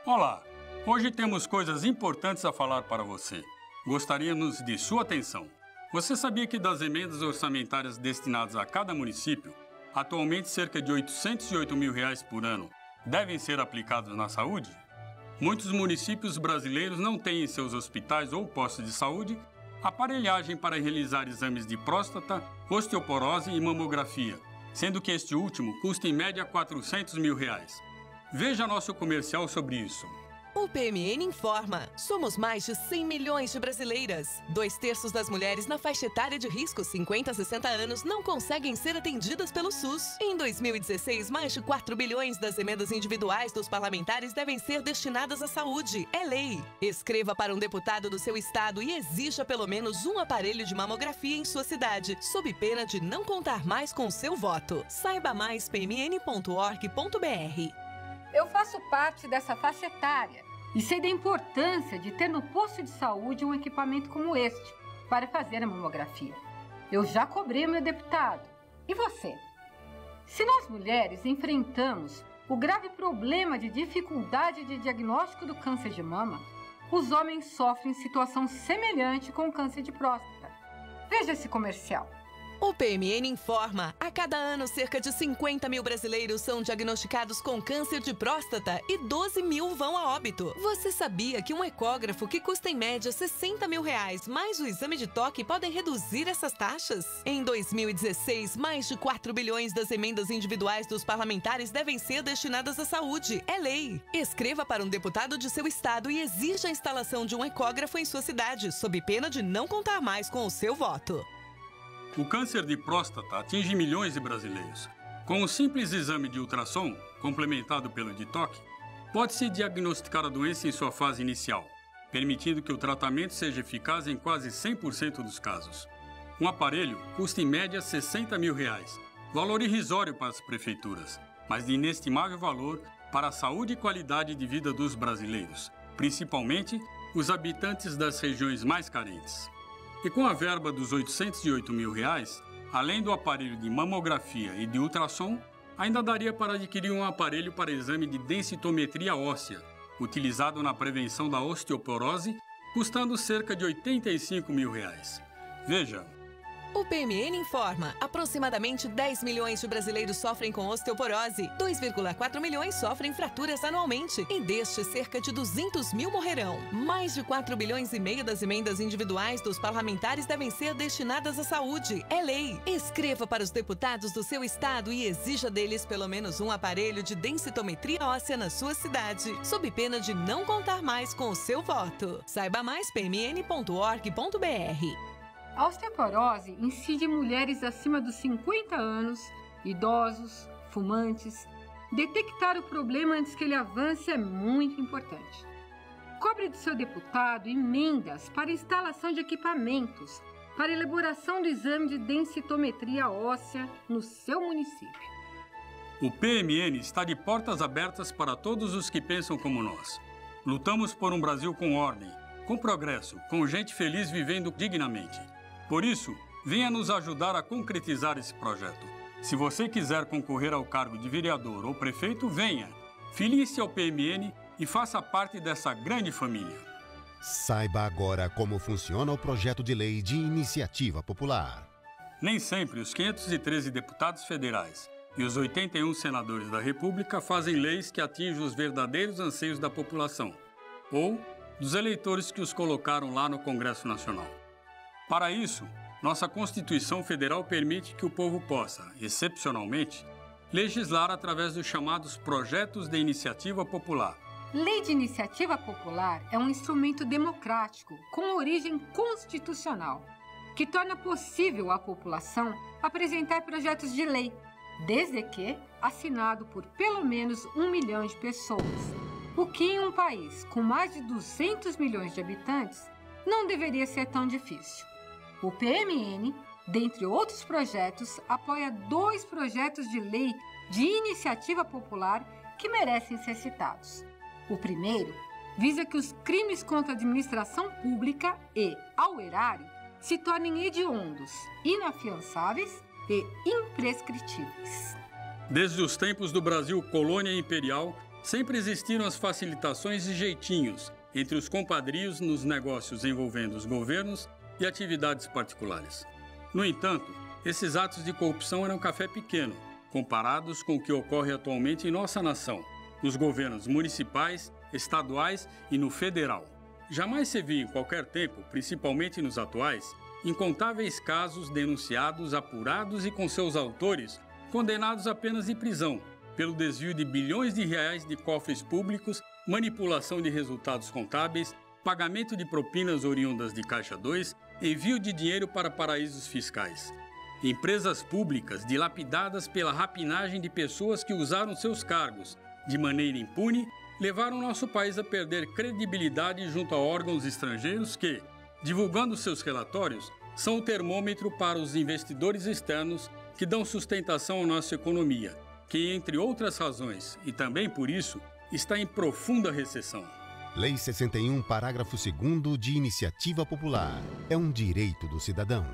Olá! Hoje temos coisas importantes a falar para você. Gostaríamos de sua atenção. Você sabia que das emendas orçamentárias destinadas a cada município, atualmente cerca de R$ 808 mil por ano devem ser aplicados na saúde? Muitos municípios brasileiros não têm em seus hospitais ou postos de saúde aparelhagem para realizar exames de próstata, osteoporose e mamografia, sendo que este último custa em média R$ 400 mil. Veja nosso comercial sobre isso. O PMN informa. Somos mais de 100 milhões de brasileiras. 2/3 das mulheres na faixa etária de risco 50 a 60 anos não conseguem ser atendidas pelo SUS. Em 2016, mais de 4 bilhões das emendas individuais dos parlamentares devem ser destinadas à saúde. É lei. Escreva para um deputado do seu estado e exija pelo menos um aparelho de mamografia em sua cidade, sob pena de não contar mais com o seu voto. Saiba mais pmn.org.br. Eu faço parte dessa faixa etária e sei da importância de ter no posto de saúde um equipamento como este para fazer a mamografia. Eu já cobrei o meu deputado. E você? Se nós mulheres enfrentamos o grave problema de dificuldade de diagnóstico do câncer de mama, os homens sofrem situação semelhante com o câncer de próstata. Veja esse comercial. O PMN informa. A cada ano, cerca de 50 mil brasileiros são diagnosticados com câncer de próstata e 12 mil vão a óbito. Você sabia que um ecógrafo que custa em média R$ 60 mil mais o exame de toque podem reduzir essas taxas? Em 2016, mais de 4 bilhões das emendas individuais dos parlamentares devem ser destinadas à saúde. É lei. Escreva para um deputado de seu estado e exija a instalação de um ecógrafo em sua cidade, sob pena de não contar mais com o seu voto. O câncer de próstata atinge milhões de brasileiros. Com um simples exame de ultrassom, complementado pelo de toque, pode-se diagnosticar a doença em sua fase inicial, permitindo que o tratamento seja eficaz em quase 100% dos casos. Um aparelho custa em média R$ 60 mil, valor irrisório para as prefeituras, mas de inestimável valor para a saúde e qualidade de vida dos brasileiros, principalmente os habitantes das regiões mais carentes. E com a verba dos R$ 808 mil, além do aparelho de mamografia e de ultrassom, ainda daria para adquirir um aparelho para exame de densitometria óssea, utilizado na prevenção da osteoporose, custando cerca de R$ 85 mil. Veja. O PMN informa. Aproximadamente 10 milhões de brasileiros sofrem com osteoporose, 2,4 milhões sofrem fraturas anualmente e destes, cerca de 200 mil morrerão. Mais de 4 bilhões e meio das emendas individuais dos parlamentares devem ser destinadas à saúde. É lei. Escreva para os deputados do seu estado e exija deles pelo menos um aparelho de densitometria óssea na sua cidade, sob pena de não contar mais com o seu voto. Saiba mais pmn.org.br. A osteoporose incide em mulheres acima dos 50 anos, idosos, fumantes. Detectar o problema antes que ele avance é muito importante. Cobre do seu deputado emendas para instalação de equipamentos para elaboração do exame de densitometria óssea no seu município. O PMN está de portas abertas para todos os que pensam como nós. Lutamos por um Brasil com ordem, com progresso, com gente feliz vivendo dignamente. Por isso, venha nos ajudar a concretizar esse projeto. Se você quiser concorrer ao cargo de vereador ou prefeito, venha. Filie-se ao PMN e faça parte dessa grande família. Saiba agora como funciona o projeto de lei de iniciativa popular. Nem sempre os 513 deputados federais e os 81 senadores da República fazem leis que atingem os verdadeiros anseios da população ou dos eleitores que os colocaram lá no Congresso Nacional. Para isso, nossa Constituição Federal permite que o povo possa, excepcionalmente, legislar através dos chamados projetos de iniciativa popular. Lei de iniciativa popular é um instrumento democrático com origem constitucional, que torna possível à população apresentar projetos de lei, desde que assinado por pelo menos 1 milhão de pessoas, o que em um país com mais de 200 milhões de habitantes não deveria ser tão difícil. O PMN, dentre outros projetos, apoia 2 projetos de lei de iniciativa popular que merecem ser citados. O primeiro visa que os crimes contra a administração pública e ao erário se tornem hediondos, inafiançáveis e imprescritíveis. Desde os tempos do Brasil colônia imperial, Sempre existiram as facilitações e jeitinhos entre os compadrios nos negócios envolvendo os governos e atividades particulares. No entanto, esses atos de corrupção eram café pequeno, comparados com o que ocorre atualmente em nossa nação, nos governos municipais, estaduais e no federal. Jamais se viu em qualquer tempo, principalmente nos atuais, incontáveis casos denunciados, apurados e com seus autores condenados a penas de prisão, pelo desvio de bilhões de reais de cofres públicos, manipulação de resultados contábeis, pagamento de propinas oriundas de Caixa 2, envio de dinheiro para paraísos fiscais. Empresas públicas dilapidadas pela rapinagem de pessoas que usaram seus cargos de maneira impune, levaram nosso país a perder credibilidade junto a órgãos estrangeiros que, divulgando seus relatórios, são o termômetro para os investidores externos que dão sustentação à nossa economia, que, entre outras razões, e também por isso, está em profunda recessão. Lei 61, parágrafo 2º de Iniciativa Popular. É um direito do cidadão.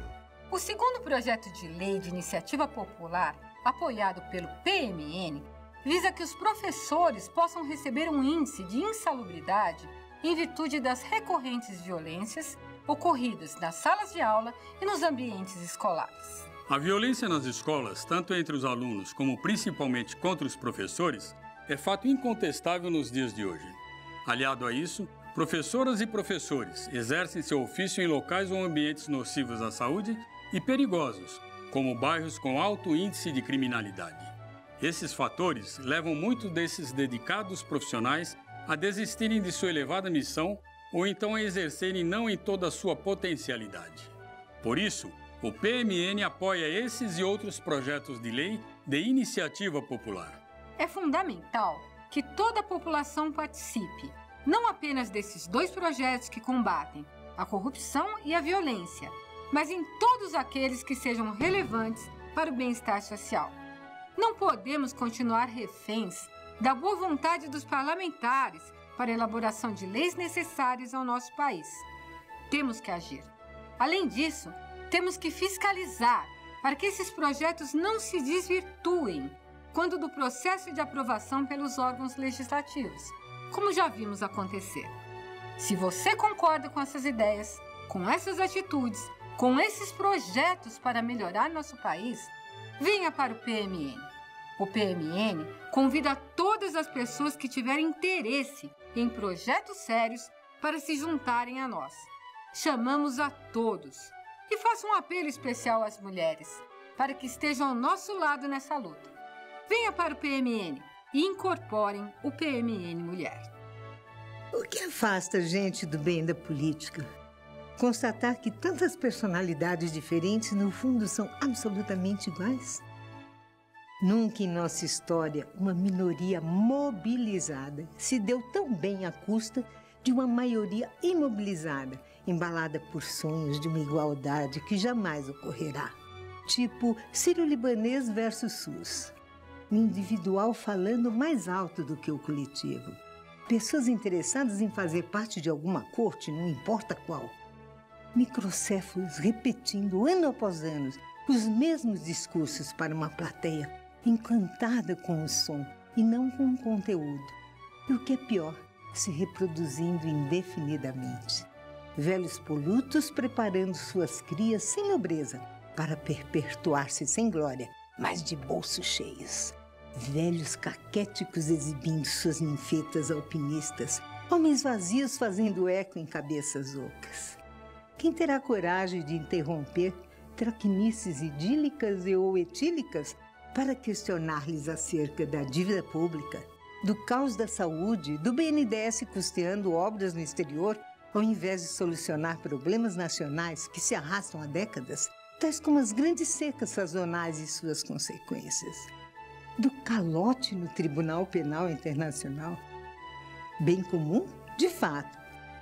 O segundo projeto de lei de iniciativa popular, apoiado pelo PMN, visa que os professores possam receber um índice de insalubridade em virtude das recorrentes violências ocorridas nas salas de aula e nos ambientes escolares. A violência nas escolas, tanto entre os alunos como principalmente contra os professores, é fato incontestável nos dias de hoje. Aliado a isso, professoras e professores exercem seu ofício em locais ou ambientes nocivos à saúde e perigosos, como bairros com alto índice de criminalidade. Esses fatores levam muitos desses dedicados profissionais a desistirem de sua elevada missão ou então a exercerem não em toda a sua potencialidade. Por isso, o PMN apoia esses e outros projetos de lei de iniciativa popular. É fundamental que toda a população participe, não apenas desses dois projetos que combatem a corrupção e a violência, mas em todos aqueles que sejam relevantes para o bem-estar social. Não podemos continuar reféns da boa vontade dos parlamentares para a elaboração de leis necessárias ao nosso país. Temos que agir. Além disso, temos que fiscalizar para que esses projetos não se desvirtuem quando do processo de aprovação pelos órgãos legislativos, como já vimos acontecer. Se você concorda com essas ideias, com essas atitudes, com esses projetos para melhorar nosso país, venha para o PMN. O PMN convida todas as pessoas que tiverem interesse em projetos sérios para se juntarem a nós. Chamamos a todos e faço um apelo especial às mulheres para que estejam ao nosso lado nessa luta. Venha para o PMN e incorporem o PMN Mulher. O que afasta a gente do bem da política? Constatar que tantas personalidades diferentes, no fundo, são absolutamente iguais? Nunca em nossa história uma minoria mobilizada se deu tão bem à custa de uma maioria imobilizada, embalada por sonhos de uma igualdade que jamais ocorrerá. Tipo Sírio-Libanês versus SUS. O individual falando mais alto do que o coletivo. Pessoas interessadas em fazer parte de alguma corte, não importa qual. Microcéfalos repetindo ano após ano os mesmos discursos para uma plateia encantada com o som e não com o conteúdo. E o que é pior, se reproduzindo indefinidamente. Velhos polutos preparando suas crias sem nobreza para perpetuar-se sem glória, mas de bolsos cheios. Velhos caquéticos exibindo suas ninfetas alpinistas, homens vazios fazendo eco em cabeças ocas. Quem terá coragem de interromper traquinices idílicas e ou etílicas para questionar-lhes acerca da dívida pública, do caos da saúde, do BNDES custeando obras no exterior, ao invés de solucionar problemas nacionais que se arrastam há décadas, tais como as grandes secas sazonais e suas consequências, do calote no Tribunal Penal Internacional. Bem comum, de fato,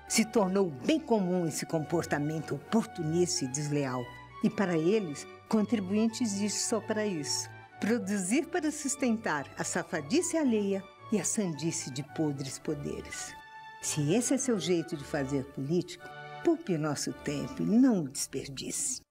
se tornou bem comum esse comportamento oportunista e desleal. E para eles, contribuinte existe só para isso: produzir para sustentar a safadice alheia e a sandice de podres poderes. Se esse é seu jeito de fazer político, poupe o nosso tempo e não o desperdice.